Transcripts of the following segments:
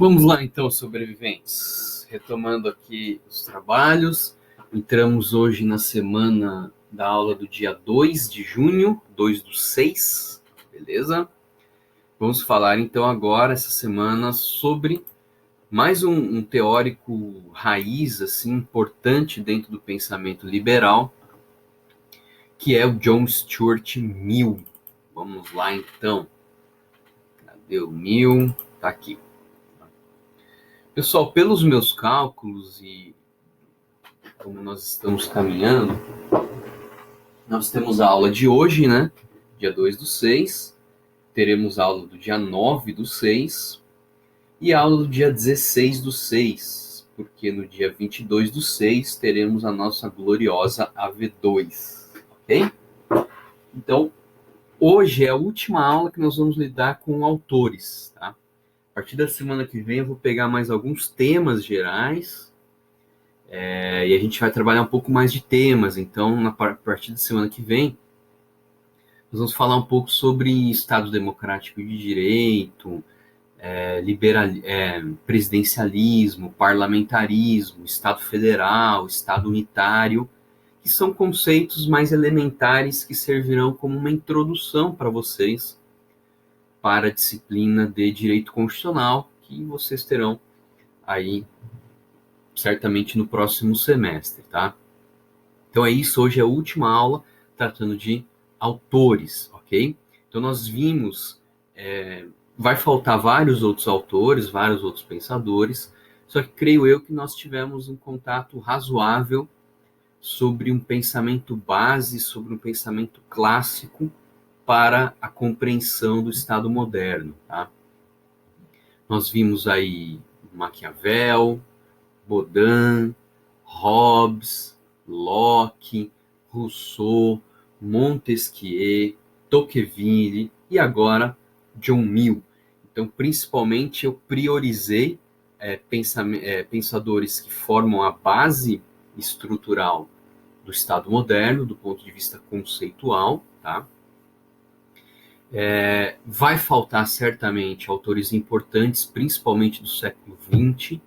Vamos lá então, sobreviventes. Retomando aqui os trabalhos, entramos hoje na semana da aula do dia 2 de junho, 2/6, beleza? Vamos falar então agora, essa semana, sobre mais um teórico raiz, assim, importante dentro do pensamento liberal, que é o John Stuart Mill. Vamos lá então. Cadê o Mill? Tá aqui. Pessoal, pelos meus cálculos e como nós estamos caminhando, nós temos a aula de hoje, né? Dia 2/6. Teremos a aula do dia 9/6 e a aula do dia 16/6, porque no dia 22/6 teremos a nossa gloriosa AV2, ok? Então, hoje é a última aula que nós vamos lidar com autores, tá? A partir da semana que vem eu vou pegar mais alguns temas gerais, e a gente vai trabalhar um pouco mais de temas. Então, a partir da semana que vem, nós vamos falar um pouco sobre Estado Democrático de Direito, presidencialismo, parlamentarismo, Estado Federal, Estado Unitário, que são conceitos mais elementares que servirão como uma introdução para vocês para a disciplina de Direito Constitucional, que vocês terão aí certamente no próximo semestre, tá? Então é isso, hoje é a última aula tratando de autores, ok? Então nós vimos, vai faltar vários outros autores, vários outros pensadores, só que creio eu que nós tivemos um contato razoável sobre um pensamento base, sobre um pensamento clássico para a compreensão do Estado moderno, tá? Nós vimos aí Maquiavel, Baudin, Hobbes, Locke, Rousseau, Montesquieu, Tocqueville e agora John Mill. Então, principalmente, eu priorizei pensadores que formam a base estrutural do Estado moderno, do ponto de vista conceitual, tá? Vai faltar certamente autores importantes, principalmente do século XX,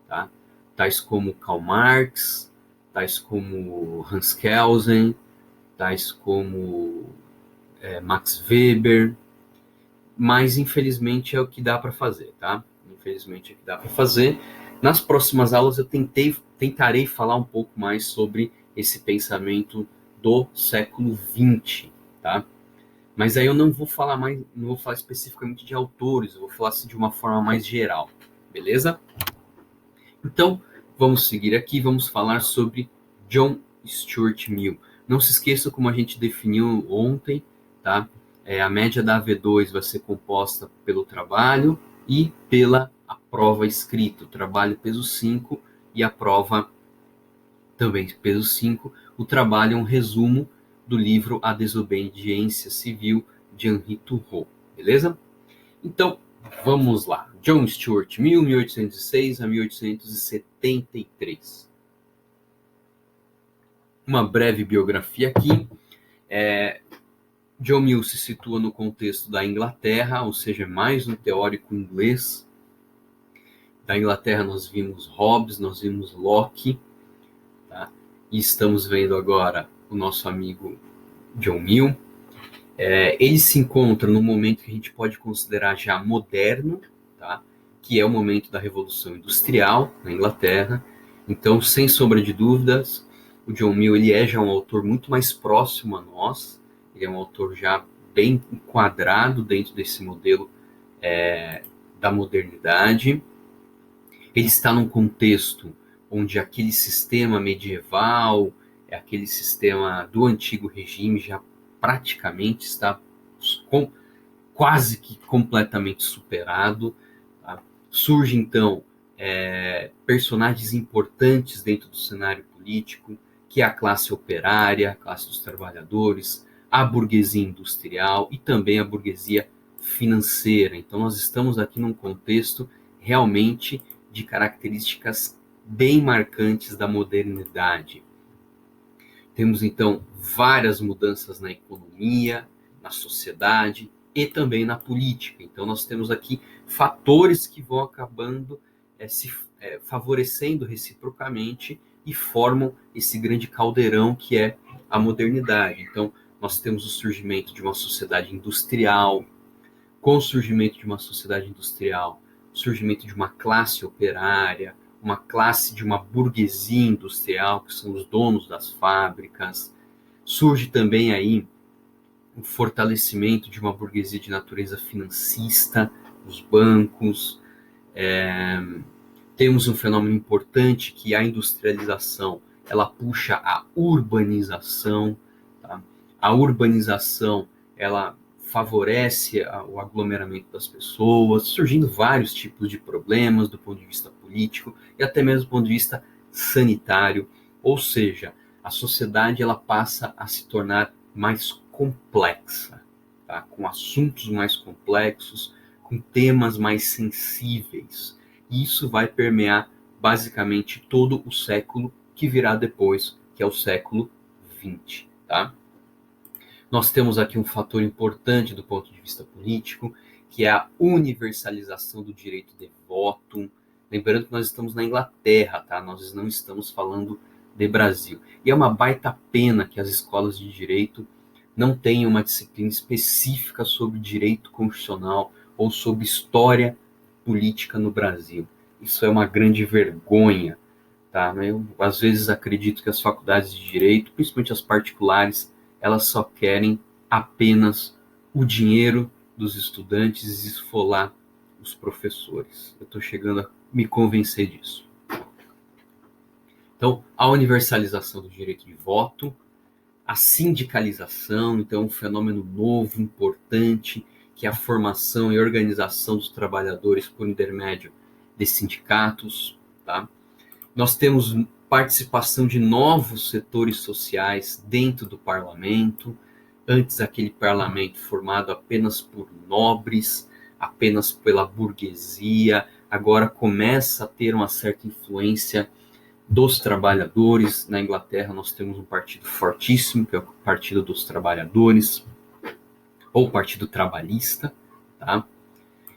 tá? Tais como Karl Marx, tais como Hans Kelsen, tais como Max Weber, mas infelizmente é o que dá para fazer, tá? Infelizmente é o que dá para fazer. Nas próximas aulas eu tentarei falar um pouco mais sobre esse pensamento do século XX, tá? Mas aí eu não vou falar especificamente de autores, eu vou falar assim de uma forma mais geral, beleza? Então, vamos seguir aqui, vamos falar sobre John Stuart Mill. Não se esqueça como a gente definiu ontem, tá? A média da AV2 vai ser composta pelo trabalho e pela a prova escrita. O trabalho peso 5 e a prova também peso 5. O trabalho é um resumo do livro A Desobediência Civil, de Henri Thoreau, beleza? Então, vamos lá. John Stuart Mill, 1806 a 1873. Uma breve biografia aqui. John Mill se situa no contexto da Inglaterra, ou seja, mais um teórico inglês. Da Inglaterra nós vimos Hobbes, nós vimos Locke, tá? E estamos vendo agora o nosso amigo John Mill. Ele se encontra no momento que a gente pode considerar já moderno, tá? Que é o momento da Revolução Industrial na Inglaterra. Então, sem sombra de dúvidas, o John Mill ele é já um autor muito mais próximo a nós, ele é um autor já bem enquadrado dentro desse modelo da modernidade. Ele está num contexto onde aquele sistema medieval, aquele sistema do antigo regime já praticamente está quase que completamente superado. Tá? Surge, então, personagens importantes dentro do cenário político, que é a classe operária, a classe dos trabalhadores, a burguesia industrial e também a burguesia financeira. Então, nós estamos aqui num contexto realmente de características bem marcantes da modernidade. Temos, então, várias mudanças na economia, na sociedade e também na política. Então, nós temos aqui fatores que vão acabando se favorecendo reciprocamente e formam esse grande caldeirão que é a modernidade. Então, nós temos o surgimento de uma sociedade industrial. Com o surgimento de uma sociedade industrial, o surgimento de uma classe operária, uma classe de uma burguesia industrial, que são os donos das fábricas. Surge também aí o fortalecimento de uma burguesia de natureza financista, os bancos. Temos um fenômeno importante que é a industrialização, ela puxa a urbanização, tá? A urbanização, ela favorece o aglomeramento das pessoas, surgindo vários tipos de problemas do ponto de vista político e até mesmo do ponto de vista sanitário, ou seja, a sociedade ela passa a se tornar mais complexa, tá? Com assuntos mais complexos, com temas mais sensíveis. E isso vai permear basicamente todo o século que virá depois, que é o século XX, tá? Nós temos aqui um fator importante do ponto de vista político, que é a universalização do direito de voto. Lembrando que nós estamos na Inglaterra, tá? Nós não estamos falando de Brasil. E é uma baita pena que as escolas de direito não tenham uma disciplina específica sobre direito constitucional ou sobre história política no Brasil. Isso é uma grande vergonha, tá? Eu, às vezes, acredito que as faculdades de direito, principalmente as particulares, elas só querem apenas o dinheiro dos estudantes e esfolar os professores. Eu estou chegando a me convencer disso. Então, a universalização do direito de voto, a sindicalização, então, um fenômeno novo, importante, que é a formação e organização dos trabalhadores por intermédio de sindicatos, tá? Nós temos participação de novos setores sociais dentro do parlamento, antes aquele parlamento formado apenas por nobres, apenas pela burguesia, agora começa a ter uma certa influência dos trabalhadores. Na Inglaterra nós temos um partido fortíssimo, que é o Partido dos Trabalhadores, ou Partido Trabalhista, tá?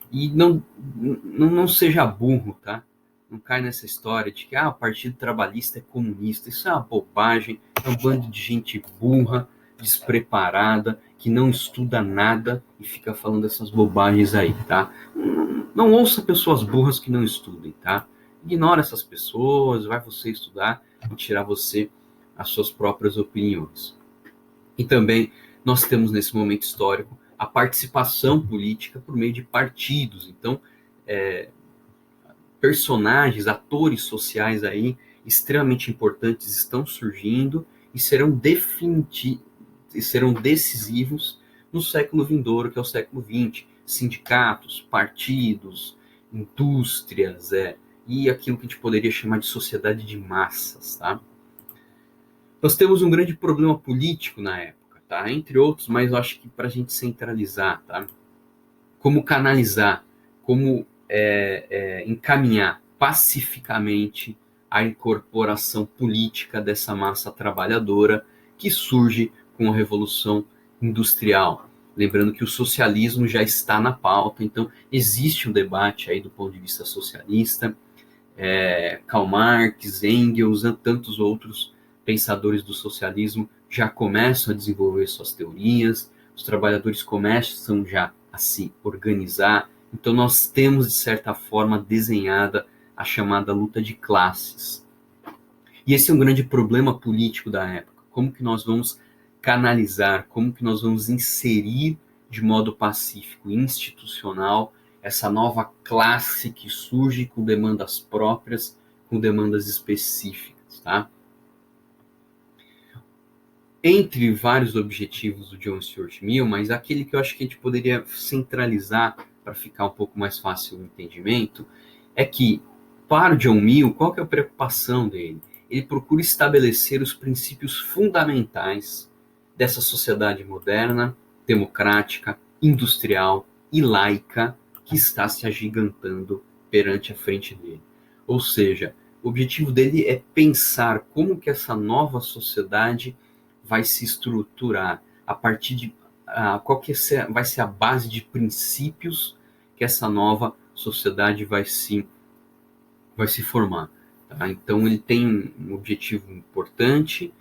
E não seja burro, tá? Não cai nessa história de que o Partido Trabalhista é comunista. Isso é uma bobagem, é um bando de gente burra, despreparada, que não estuda nada e fica falando essas bobagens aí, tá? Não ouça pessoas burras que não estudem, tá? Ignora essas pessoas, vai você estudar e tirar você as suas próprias opiniões. E também nós temos nesse momento histórico a participação política por meio de partidos. Então, personagens, atores sociais aí extremamente importantes estão surgindo e serão decisivos no século vindouro, que é o século XX. Sindicatos, partidos, indústrias, e aquilo que a gente poderia chamar de sociedade de massas, tá? Nós temos um grande problema político na época, tá? Entre outros, mas eu acho que para a gente centralizar, tá? Como canalizar, como encaminhar pacificamente a incorporação política dessa massa trabalhadora que surge com a Revolução Industrial. Lembrando que o socialismo já está na pauta, então existe um debate aí do ponto de vista socialista. Karl Marx, Engels, tantos outros pensadores do socialismo já começam a desenvolver suas teorias, os trabalhadores começam já a se organizar. Então nós temos, de certa forma, desenhada a chamada luta de classes. E esse é um grande problema político da época. Como que nós vamos canalizar, como que nós vamos inserir de modo pacífico, institucional, essa nova classe que surge com demandas próprias, com demandas específicas, tá? Entre vários objetivos do John Stuart Mill, mas aquele que eu acho que a gente poderia centralizar para ficar um pouco mais fácil o entendimento, é que, para o John Mill, qual que é a preocupação dele? Ele procura estabelecer os princípios fundamentais dessa sociedade moderna, democrática, industrial e laica que está se agigantando perante a frente dele. Ou seja, o objetivo dele é pensar como que essa nova sociedade vai se estruturar a partir de qual que vai ser a base de princípios que essa nova sociedade vai se formar. Tá? Então ele tem um objetivo importante,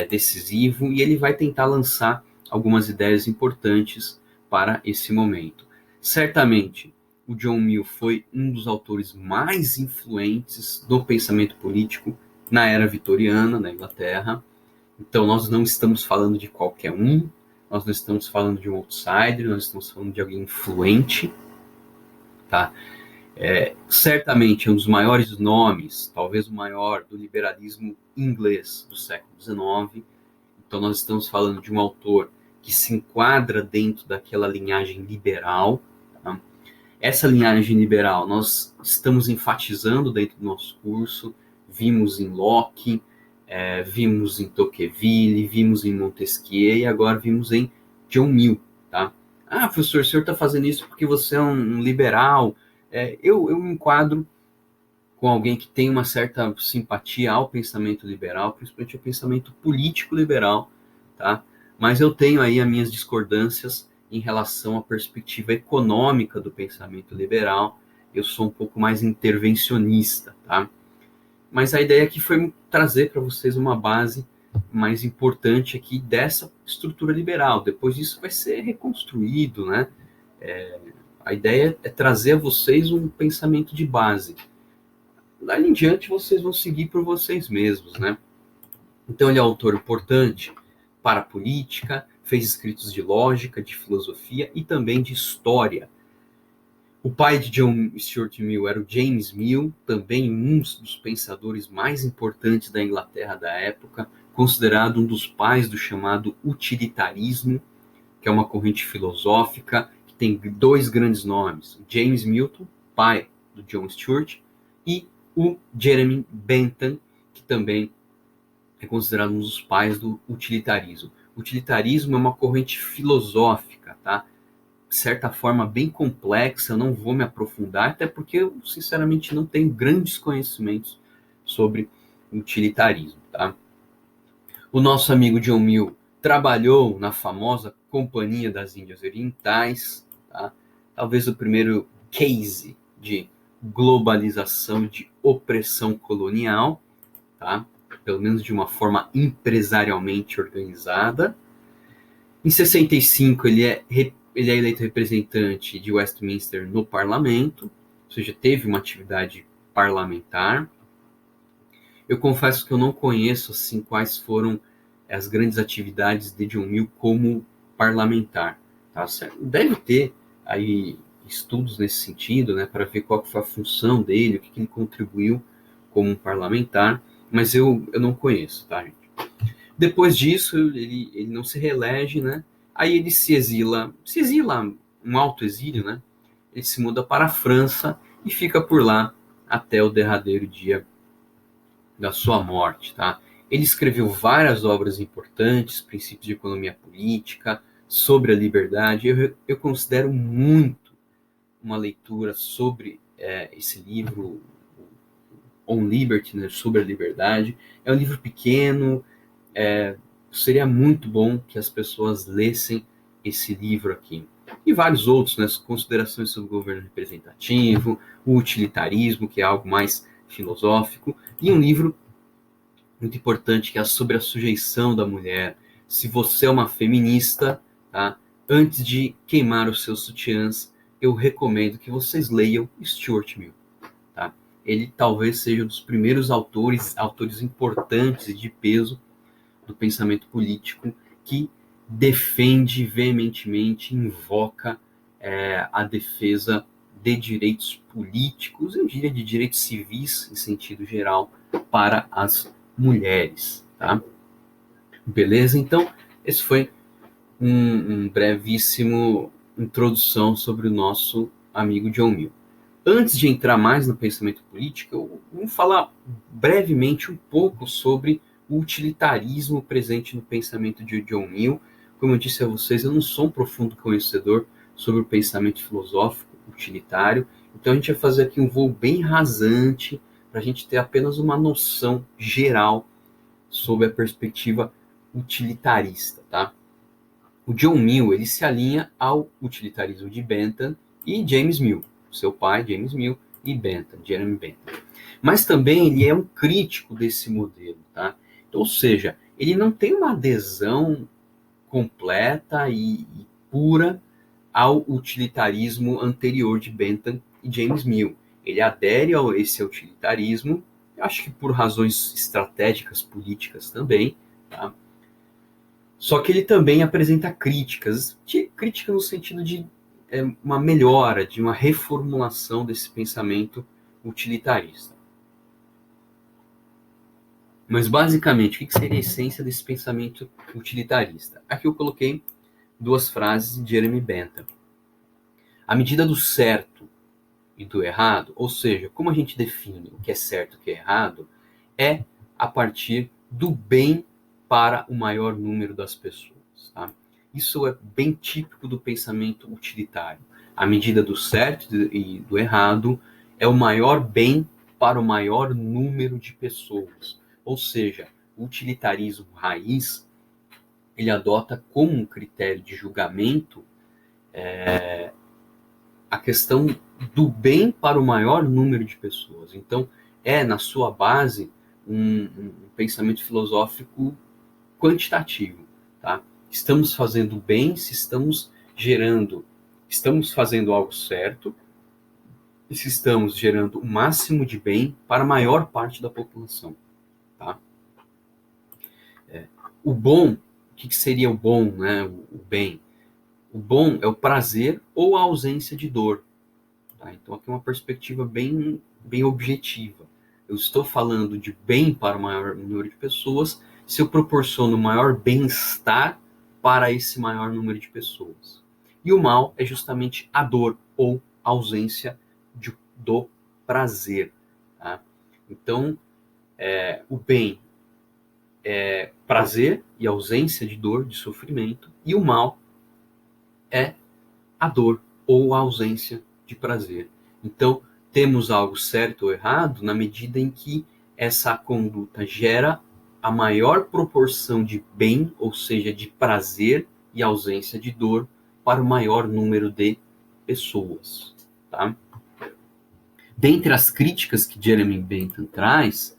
decisivo, e ele vai tentar lançar algumas ideias importantes para esse momento. Certamente, o John Mill foi um dos autores mais influentes do pensamento político na era vitoriana, na Inglaterra. Então nós não estamos falando de qualquer um, nós não estamos falando de um outsider, nós estamos falando de alguém influente, tá? Certamente é um dos maiores nomes, talvez o maior, do liberalismo inglês do século XIX. Então nós estamos falando de um autor que se enquadra dentro daquela linhagem liberal. Tá? Essa linhagem liberal nós estamos enfatizando dentro do nosso curso, vimos em Locke, vimos em Tocqueville, vimos em Montesquieu e agora vimos em John Mill. Tá? Ah, professor, o senhor está fazendo isso porque você é um liberal. Eu me enquadro com alguém que tem uma certa simpatia ao pensamento liberal, principalmente ao pensamento político liberal, tá? Mas eu tenho aí as minhas discordâncias em relação à perspectiva econômica do pensamento liberal. Eu sou um pouco mais intervencionista, tá? Mas a ideia aqui foi trazer para vocês uma base mais importante aqui dessa estrutura liberal. Depois disso vai ser reconstruído, né? A ideia é trazer a vocês um pensamento de base. Dali em diante vocês vão seguir por vocês mesmos, né? Então ele é um autor importante para a política, fez escritos de lógica, de filosofia e também de história. O pai de John Stuart Mill era o James Mill, também um dos pensadores mais importantes da Inglaterra da época, considerado um dos pais do chamado utilitarismo, que é uma corrente filosófica que tem dois grandes nomes: James Milton, pai do John Stuart, e o Jeremy Bentham, que também é considerado um dos pais do utilitarismo. O utilitarismo é uma corrente filosófica, tá? De certa forma bem complexa, eu não vou me aprofundar, até porque eu, sinceramente, não tenho grandes conhecimentos sobre utilitarismo, tá? O nosso amigo John Mill trabalhou na famosa Companhia das Índias Orientais, tá? Talvez o primeiro case de globalização, de opressão colonial, tá? Pelo menos de uma forma empresarialmente organizada. Em 65, ele é eleito representante de Westminster no parlamento, ou seja, teve uma atividade parlamentar. Eu confesso que eu não conheço assim, quais foram as grandes atividades de John Mill como parlamentar. Tá certo? Deve ter aí estudos nesse sentido, né, para ver qual foi a função dele, o que ele contribuiu como um parlamentar, mas eu não conheço, tá, gente? Depois disso, ele não se reelege, né? Aí ele se exila, um autoexílio, né? Ele se muda para a França e fica por lá até o derradeiro dia da sua morte, tá? Ele escreveu várias obras importantes, princípios de economia política, sobre a liberdade. Eu considero muito uma leitura sobre esse livro, On Liberty, né, sobre a liberdade. É um livro pequeno, seria muito bom que as pessoas lessem esse livro aqui. E vários outros, né, considerações sobre o governo representativo, o utilitarismo, que é algo mais filosófico, e um livro muito importante que é sobre a sujeição da mulher. Se você é uma feminista, tá, antes de queimar os seus sutiãs, eu recomendo que vocês leiam Stuart Mill. Tá? Ele talvez seja um dos primeiros autores importantes e de peso do pensamento político que defende veementemente, invoca a defesa de direitos políticos, eu diria de direitos civis, em sentido geral, para as mulheres. Tá? Beleza? Então, esse foi um brevíssimo introdução sobre o nosso amigo John Mill. Antes de entrar mais no pensamento político, eu vou falar brevemente um pouco sobre o utilitarismo presente no pensamento de John Mill. Como eu disse a vocês, eu não sou um profundo conhecedor sobre o pensamento filosófico utilitário, então a gente vai fazer aqui um voo bem rasante para a gente ter apenas uma noção geral sobre a perspectiva utilitarista, tá? O John Mill, ele se alinha ao utilitarismo de Bentham e James Mill, ou seu pai, James Mill, e Bentham, Jeremy Bentham. Mas também ele é um crítico desse modelo, tá? Ou seja, ele não tem uma adesão completa e pura ao utilitarismo anterior de Bentham e James Mill. Ele adere a esse utilitarismo, acho que por razões estratégicas políticas também, tá? Só que ele também apresenta críticas, crítica no sentido de uma melhora, de uma reformulação desse pensamento utilitarista. Mas, basicamente, o que seria a essência desse pensamento utilitarista? Aqui eu coloquei 2 frases de Jeremy Bentham. A medida do certo e do errado, ou seja, como a gente define o que é certo e o que é errado, é a partir do bem para o maior número das pessoas. Tá? Isso é bem típico do pensamento utilitário. A medida do certo e do errado é o maior bem para o maior número de pessoas. Ou seja, o utilitarismo raiz, ele adota como um critério de julgamento a questão do bem para o maior número de pessoas. Então, na sua base, um pensamento filosófico quantitativo. Tá? Estamos fazendo bem se estamos fazendo algo certo e se estamos gerando o máximo de bem para a maior parte da população. Tá? O bom, o que seria o bom, né? O bem? O bom é o prazer ou a ausência de dor. Tá? Então, aqui é uma perspectiva bem objetiva. Eu estou falando de bem para o maior número de pessoas se eu proporciono maior bem-estar para esse maior número de pessoas. E o mal é justamente a dor ou ausência do prazer. Tá? Então, o bem é prazer e ausência de dor, de sofrimento, e o mal é a dor ou a ausência de prazer. Então, temos algo certo ou errado na medida em que essa conduta gera a maior proporção de bem, ou seja, de prazer e ausência de dor, para o maior número de pessoas. Tá? Dentre as críticas que Jeremy Bentham traz,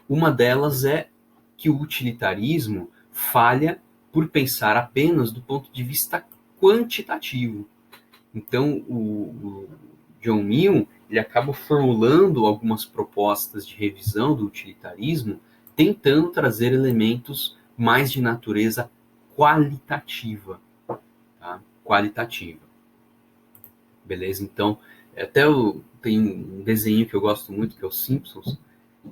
uma delas é que o utilitarismo falha por pensar apenas do ponto de vista quantitativo. Então, o John Mill ele acaba formulando algumas propostas de revisão do utilitarismo, tentando trazer elementos mais de natureza qualitativa. Tá? Qualitativa. Beleza? Então, até tem um desenho que eu gosto muito, que é o Simpsons.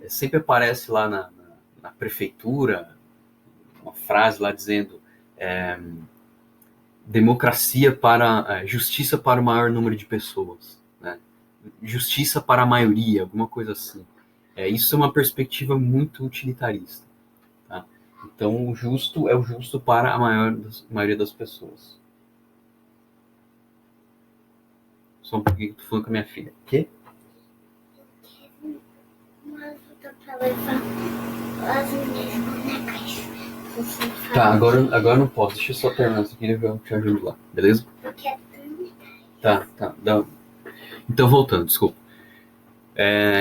Sempre aparece lá na prefeitura uma frase lá dizendo democracia para justiça para o maior número de pessoas, né? Justiça para a maioria, alguma coisa assim. Isso é uma perspectiva muito utilitarista. Tá? Então, o justo é o justo para a maioria das pessoas. Só um pouquinho que eu tô falando com a minha filha. O quê? Uma ajuda para levar as minhas bonecas. Tá, agora não posso. Deixa eu só terminar isso aqui e eu te ajudo lá, beleza? Tá. Então, voltando, desculpa.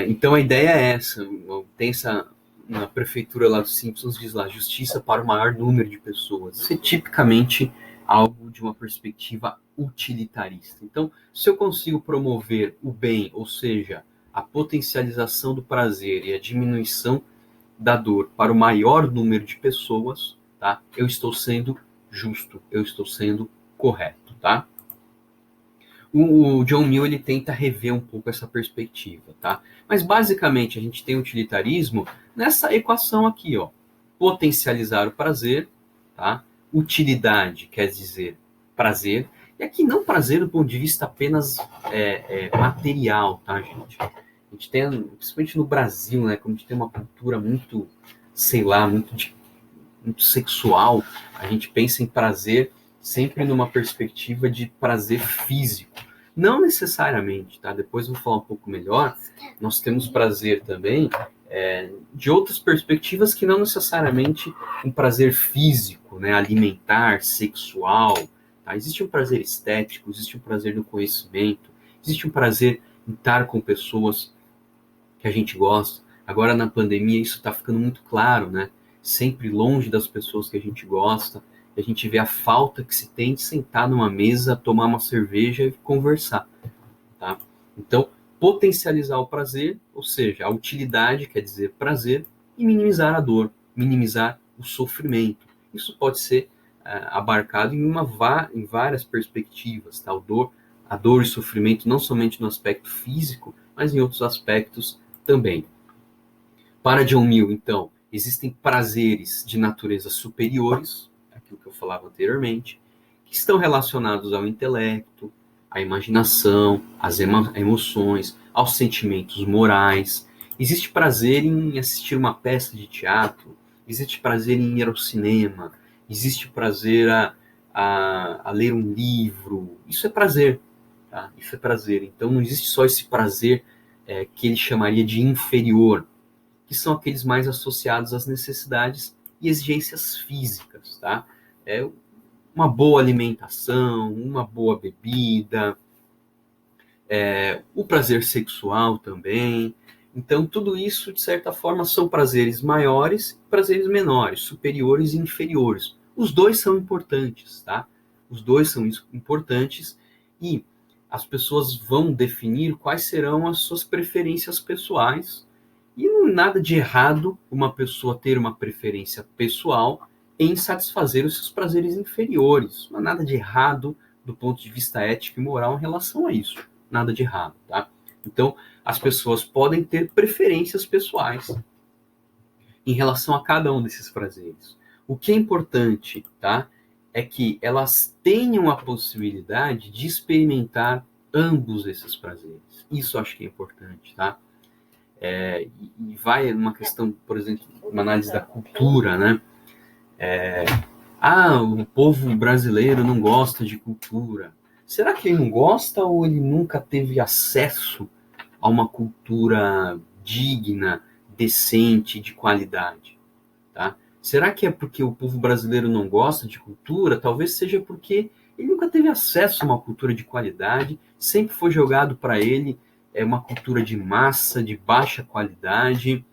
Então, a ideia é essa. Tem na prefeitura lá dos Simpsons, diz lá, justiça para o maior número de pessoas. Isso é tipicamente algo de uma perspectiva utilitarista. Então, se eu consigo promover o bem, ou seja, a potencialização do prazer e a diminuição da dor para o maior número de pessoas, tá? Eu estou sendo justo, eu estou sendo correto, tá? O John Mill ele tenta rever um pouco essa perspectiva, tá? Mas basicamente a gente tem o utilitarismo nessa equação aqui, ó. Potencializar o prazer, tá? Utilidade quer dizer prazer, e aqui não prazer do ponto de vista apenas material, tá, gente? A gente tem, principalmente no Brasil, né, como a gente tem uma cultura muito, sei lá, muito sexual, a gente pensa em prazer sempre numa perspectiva de prazer físico. Não necessariamente, tá? Depois eu vou falar um pouco melhor. Nós temos prazer também de outras perspectivas que não necessariamente um prazer físico, né? Alimentar, sexual. Tá? Existe um prazer estético, existe um prazer no conhecimento, Existe um prazer em estar com pessoas que a gente gosta. Agora, na pandemia, isso está ficando muito claro, né? Sempre longe das pessoas que a gente gosta. A gente vê a falta que se tem de sentar numa mesa, tomar uma cerveja e conversar, tá? Então, potencializar o prazer, ou seja, a utilidade, quer dizer prazer, e minimizar a dor, minimizar o sofrimento. Isso pode ser abarcado em várias perspectivas, tá? A dor e sofrimento não somente no aspecto físico, mas em outros aspectos também. Para John Mill, então, existem prazeres de natureza superiores, aquilo que eu falava anteriormente, que estão relacionados ao intelecto, à imaginação, às emoções, aos sentimentos morais. Existe prazer em assistir uma peça de teatro, existe prazer em ir ao cinema, existe prazer a ler um livro. Isso é prazer, tá? Isso é prazer. Então não existe só esse prazer que ele chamaria de inferior, que são aqueles mais associados às necessidades e exigências físicas, tá? Uma boa alimentação, uma boa bebida, o prazer sexual também. Então, tudo isso, de certa forma, são prazeres maiores e prazeres menores, superiores e inferiores. Os dois são importantes, tá? Os dois são importantes e as pessoas vão definir quais serão as suas preferências pessoais. E não é nada de errado uma pessoa ter uma preferência pessoal em satisfazer os seus prazeres inferiores. Não há nada de errado do ponto de vista ético e moral em relação a isso. Nada de errado, tá? Então, as pessoas podem ter preferências pessoais em relação a cada um desses prazeres. O que é importante, tá? É que elas tenham a possibilidade de experimentar ambos esses prazeres. Isso eu acho que é importante, tá? E vai numa questão, por exemplo, uma análise da cultura, né? O povo brasileiro não gosta de cultura. Será que ele não gosta ou ele nunca teve acesso a uma cultura digna, decente, de qualidade? Tá? Será que é porque o povo brasileiro não gosta de cultura? Talvez seja porque ele nunca teve acesso a uma cultura de qualidade, sempre foi jogado para ele uma cultura de massa, de baixa qualidade.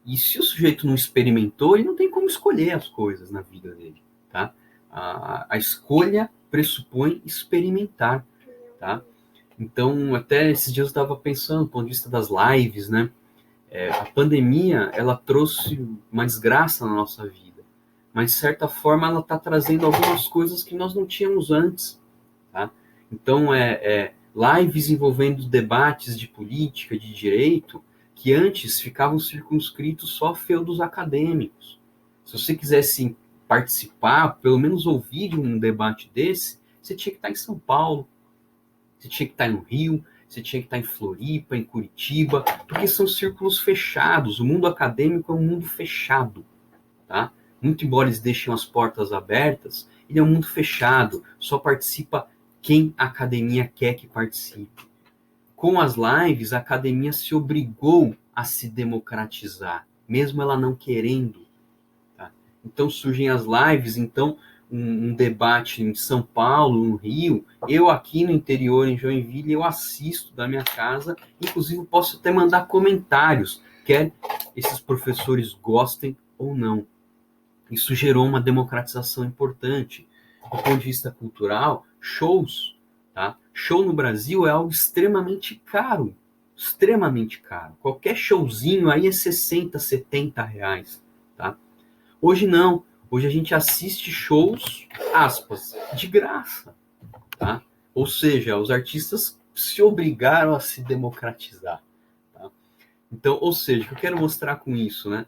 E se o sujeito não experimentou, ele não tem como escolher as coisas na vida dele, tá? A escolha pressupõe experimentar, tá? Então, até esses dias eu estava pensando, do ponto de vista das lives, né? A pandemia, ela trouxe uma desgraça na nossa vida, mas de certa forma ela está trazendo algumas coisas que nós não tínhamos antes, tá? Então, lives envolvendo debates de política, de direito, que antes ficavam circunscritos só a feudos acadêmicos. Se você quisesse participar, pelo menos ouvir de um debate desse, você tinha que estar em São Paulo, você tinha que estar no Rio, você tinha que estar em Floripa, em Curitiba, porque são círculos fechados. O mundo acadêmico é um mundo fechado, tá? Muito embora eles deixem as portas abertas, ele é um mundo fechado, só participa quem a academia quer que participe. Com as lives, a academia se obrigou a se democratizar, mesmo ela não querendo. Tá? Então surgem as lives, então um debate em São Paulo, no Rio, eu aqui no interior, em Joinville, eu assisto da minha casa, inclusive posso até mandar comentários, quer esses professores gostem ou não. Isso gerou uma democratização importante. Do ponto de vista cultural, shows, tá? Show no Brasil é algo extremamente caro. Extremamente caro. Qualquer showzinho aí é 60, 70 reais. Tá? Hoje não. Hoje a gente assiste shows, aspas, de graça. Tá? Ou seja, os artistas se obrigaram a se democratizar. Tá? Então, ou seja, o que eu quero mostrar com isso, né?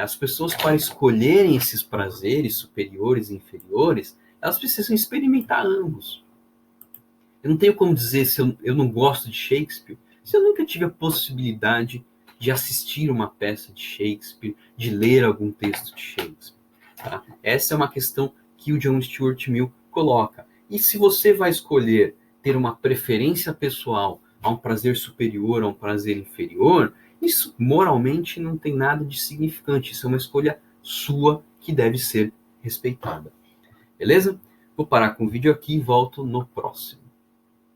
As pessoas, para escolherem esses prazeres superiores e inferiores, elas precisam experimentar ambos. Eu não tenho como dizer se eu não gosto de Shakespeare, se eu nunca tive a possibilidade de assistir uma peça de Shakespeare, de ler algum texto de Shakespeare. Tá? Essa é uma questão que o John Stuart Mill coloca. E se você vai escolher ter uma preferência pessoal a um prazer superior, a um prazer inferior, isso moralmente não tem nada de significante. Isso é uma escolha sua que deve ser respeitada. Beleza? Vou parar com o vídeo aqui e volto no próximo.